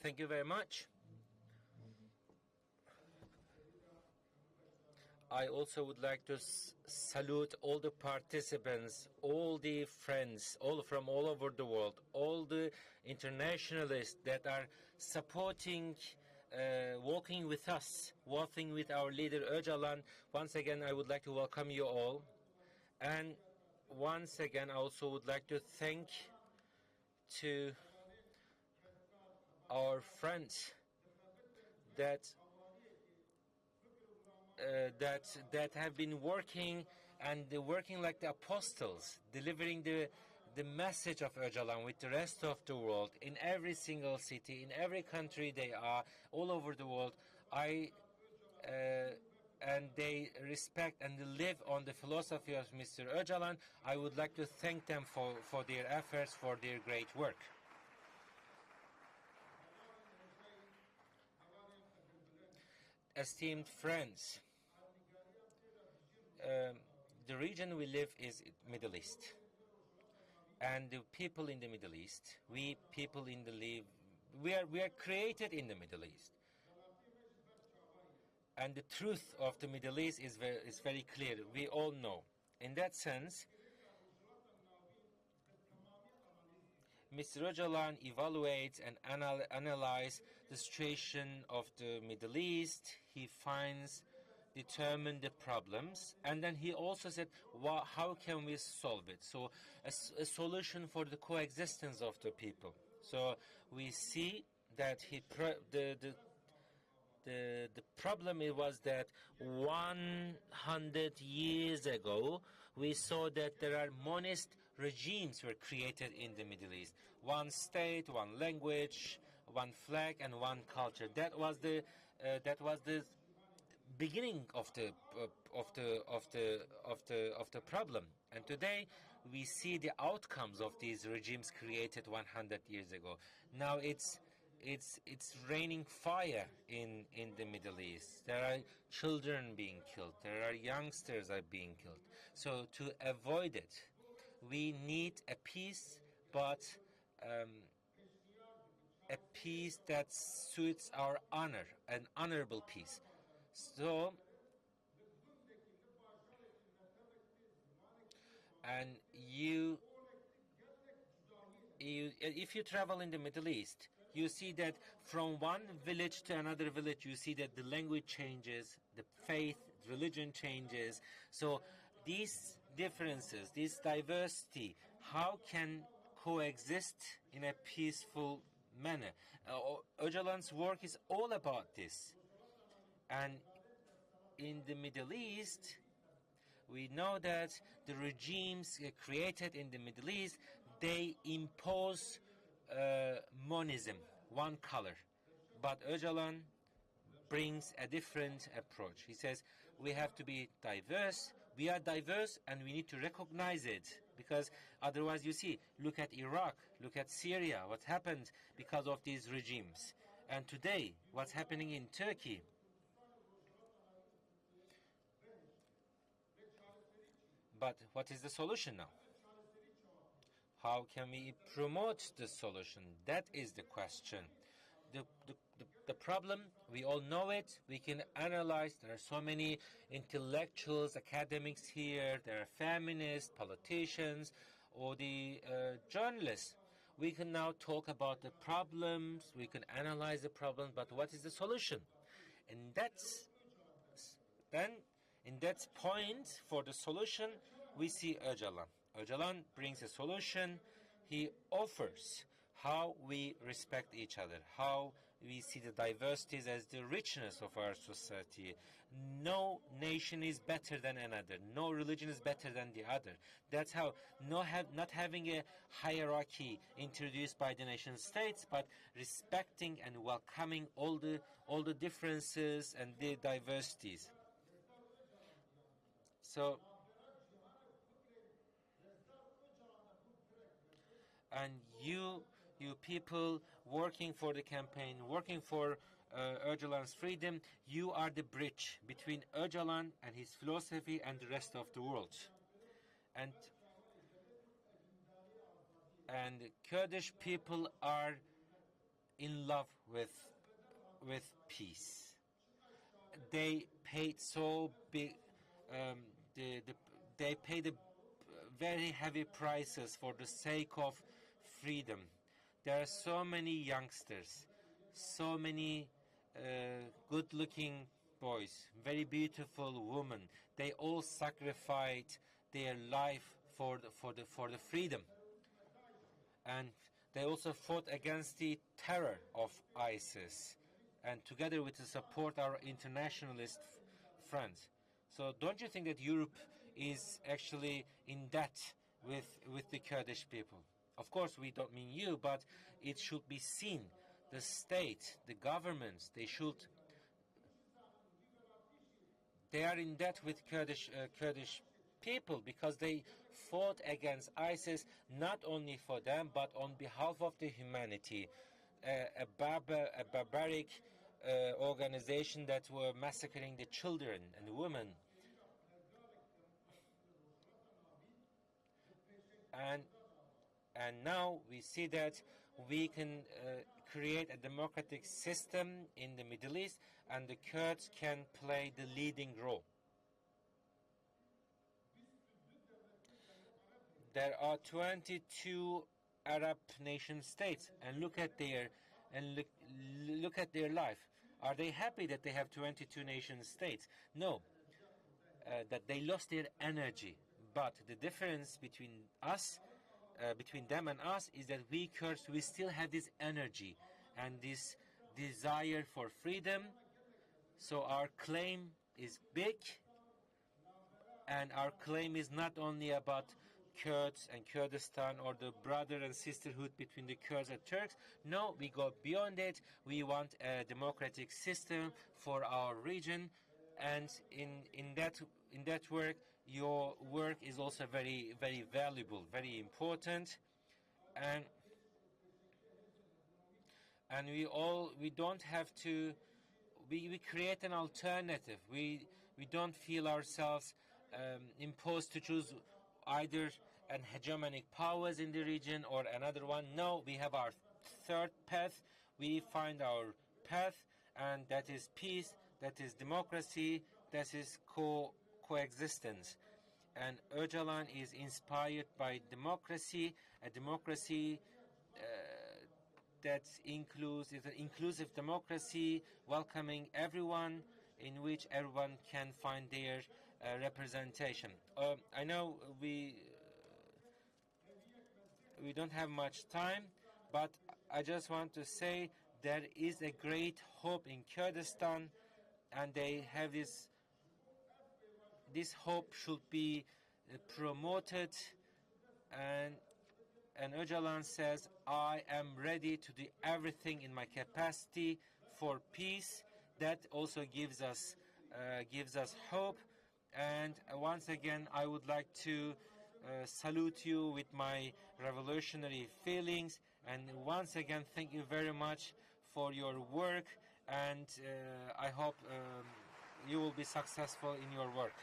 Thank you very much. I also would like to salute all the participants, all the friends, all from all over the world, all the internationalists that are supporting, walking with us, walking with our leader Öcalan. Once again, I would like to welcome you all. And once again, I also would like to thank to our friends that have been working and working like the apostles, delivering the message of Öcalan with the rest of the world in every single city, in every country they are, all over the world. And they respect and live on the philosophy of Mr. Öcalan. I would like to thank them for their efforts, for their great work. Esteemed friends, the region we live is Middle East, and the people in the Middle East, we are created in the Middle East, and the truth of the Middle East is very clear. We all know. In that sense, Mr. Öcalan evaluates and analyzes the situation of the Middle East. He determine the problems, and then he also said, how can we solve it? So a solution for the coexistence of the people. So we see that the problem was that 100 years ago we saw that there are monist regimes were created in the Middle East. One state, one language, one flag, and one culture. That was the beginning of the problem. And today we see the outcomes of these regimes created 100 years ago. Now it's raining fire in the Middle East. There are children being killed. There are youngsters are being killed. So to avoid it, we need a peace, but a peace that suits our honor, an honorable peace. So, and if you travel in the Middle East, you see that from one village to another village, you see that the language changes, the faith, religion changes. So these differences, this diversity, how can coexist in a peaceful manner? Öcalan's work is all about this. And in the Middle East, we know that the regimes created in the Middle East, they impose monism, one color. But Öcalan brings a different approach. He says we have to be diverse. We are diverse and we need to recognize it, because otherwise, you see, look at Iraq, look at Syria, what happened because of these regimes. And today, what's happening in Turkey. But what is the solution now? How can we promote the solution? That is the question. The problem, we all know it. We can analyze. There are so many intellectuals, academics here. There are feminists, politicians, or the journalists. We can now talk about the problems. We can analyze the problem. But what is the solution? And in that point, for the solution, we see Öcalan. Öcalan brings a solution. He offers how we respect each other, how we see the diversities as the richness of our society. No nation is better than another. No religion is better than the other. That's how not having a hierarchy introduced by the nation states, but respecting and welcoming all the differences and the diversities. So, and you people working for the campaign, working for Öcalan's freedom, you are the bridge between Öcalan and his philosophy and the rest of the world. And Kurdish people are in love with peace. They paid so big, they paid very heavy prices for the sake of freedom. There are so many youngsters, so many good-looking boys, very beautiful women. They all sacrificed their life for the freedom, and they also fought against the terror of ISIS, and together with the support our internationalist friends. So don't you think that Europe is actually in debt with the Kurdish people? Of course, we don't mean you, but it should be seen. The state, the governments, they are in debt with Kurdish people because they fought against ISIS not only for them but on behalf of the humanity. A barbaric organization that were massacring the children and women. And now we see that we can create a democratic system in the Middle East, and the Kurds can play the leading role. There are 22 Arab nation states, and look at their life. Are they happy that they have 22 nation states? No, that they lost their energy. But the difference between us, between them and us, is that we Kurds, we still have this energy and this desire for freedom. So our claim is big, and our claim is not only about Kurds and Kurdistan or the brother and sisterhood between the Kurds and Turks. No, we go beyond it. We want a democratic system for our region, and in that work, your work is also very, very valuable, very important, and we don't have to. We create an alternative. We don't feel ourselves imposed to choose either an hegemonic powers in the region or another one. No, we have our third path. We find our path, and that is peace, that is democracy, that is coexistence. And Öcalan is inspired by democracy, a democracy that is an inclusive democracy, welcoming everyone, in which everyone can find their representation. I know we don't have much time, but I just want to say there is a great hope in Kurdistan, and they have this hope should be promoted, and Öcalan says, I am ready to do everything in my capacity for peace. That also gives us hope. And once again, I would like to salute you with my revolutionary feelings. And once again, thank you very much for your work. And I hope you will be successful in your work.